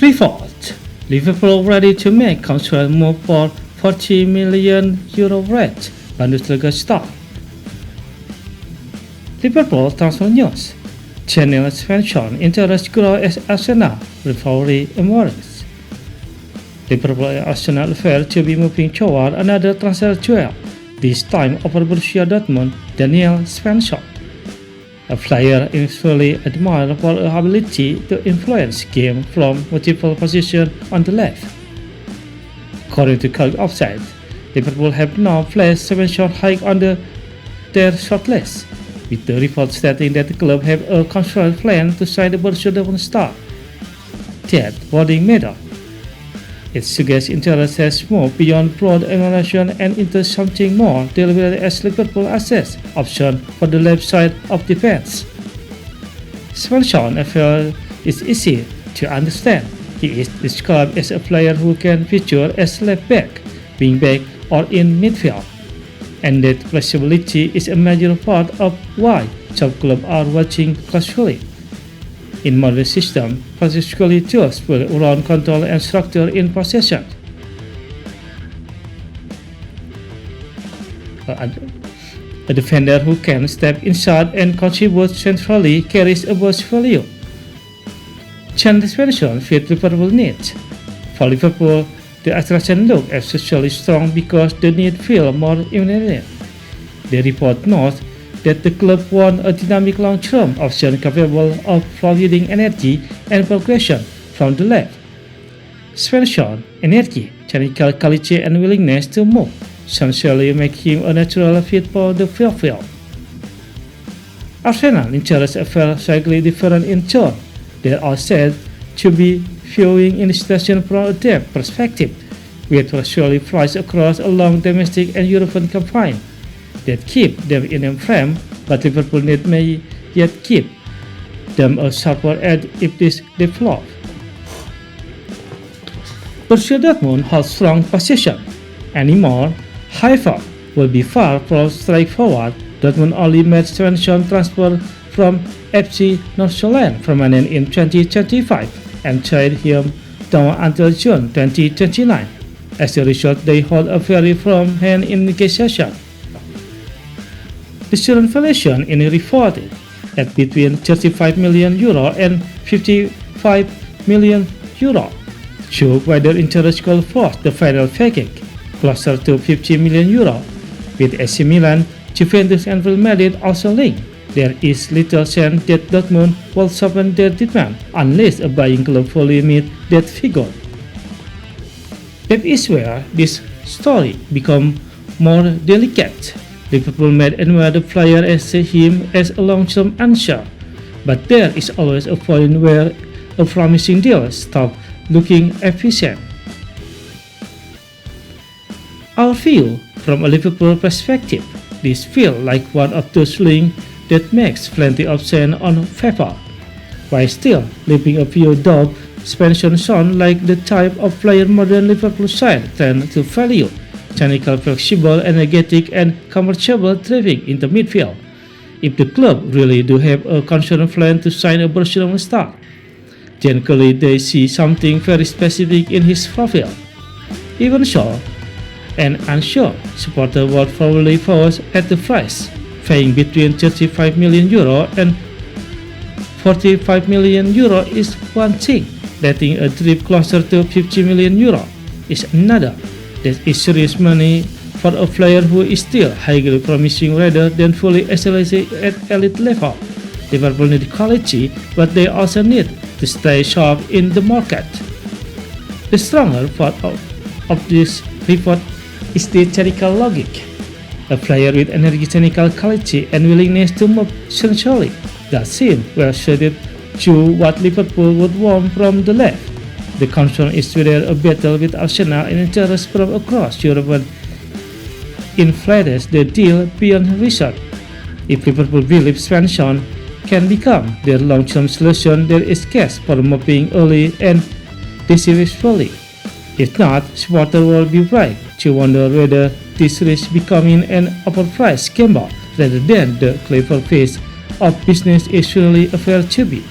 Report: Liverpool ready to make contract move for €40 million rate Bundesliga star. Liverpool transfer news: Channel expansion interest grow as Arsenal rivalry emerges. Liverpool and Arsenal appear to be moving toward another transfer duel, this time over Borussia Dortmund Daniel Svensson, a player initially admired for her ability to influence game from multiple positions on the left. According to Current Offside, Liverpool have now placed Svensson high on their shortlist, with the report stating that the club have a contract plan to sign the Borussia Dortmund star. That wording matter. It suggests interest has moved beyond broad evaluation and into something more deliberate as Liverpool assess option for the left side of defense. Svensson affair is easy to understand. He is described as a player who can feature as left back, wing back, or in midfield, and that flexibility is a major part of why some clubs are watching closely. In modern system, particularly those with around control and structure in possession. A defender who can step inside and contribute centrally carries a burst value. Chance expansion fit Liverpool needs. For Liverpool, the attraction look especially strong because the need feel more imminent. The report notes that the club want a dynamic long-term option capable of providing energy and progression from the left. Svensson, energy, technical quality and willingness to move essentially make him a natural fit for the field. Arsenal interests are slightly different in tone. They are said to be viewing in the situation from a depth perspective, with virtually flies across a long domestic and European campaign that keep them in a frame, but Liverpool may yet keep them a sharper edge if this develops. Borussia Dortmund holds strong position anymore, however, will be far from straightforward. Dortmund only made Svensson transfer from FC Nordsjælland permanent in 2025 and tied him down until June 2029. As a result, they hold a very firm hand in negotiation. The student valuation is reported at between €35 million and €55 million, show whether interest could force the final package closer to €50 million, with AC Milan, Juventus and Real Madrid also linked. There is little chance that Dortmund will soften their demand unless a buying club fully meets that figure. That is where this story becomes more delicate. Liverpool may admire the player and see him as a long-term answer, but there is always a point where a promising deal stops looking efficient. Our view from a Liverpool perspective, this feels like one of those links that makes plenty of sense on paper, while still leaving a few doubts. Svensson sounds like the type of player modern Liverpool side tend to value: technical, flexible, energetic, and commercial driving in the midfield. If the club really do have a concerned plan to sign a Barcelona star, then clearly they see something very specific in his profile. Even so, an unsure supporter would probably pause at the price, paying between €35 million and €45 million is one thing, letting a drip closer to €50 million is another. That is serious money for a player who is still highly promising rather than fully established at elite level. Liverpool need quality, but they also need to stay sharp in the market. The stronger part of this report is the technical logic. A player with energy, technical quality, and willingness to move centrally that seems well suited to what Liverpool would want from the left. The concern is whether a battle with Arsenal and interest from across Europe inflates the deal beyond research. If Liverpool believes Svensson can become their long-term solution, there is case for moving early and decisively. If not, supporters will be right to wonder whether this risks becoming an overpriced gamble rather than the clever piece of business it surely appears to be.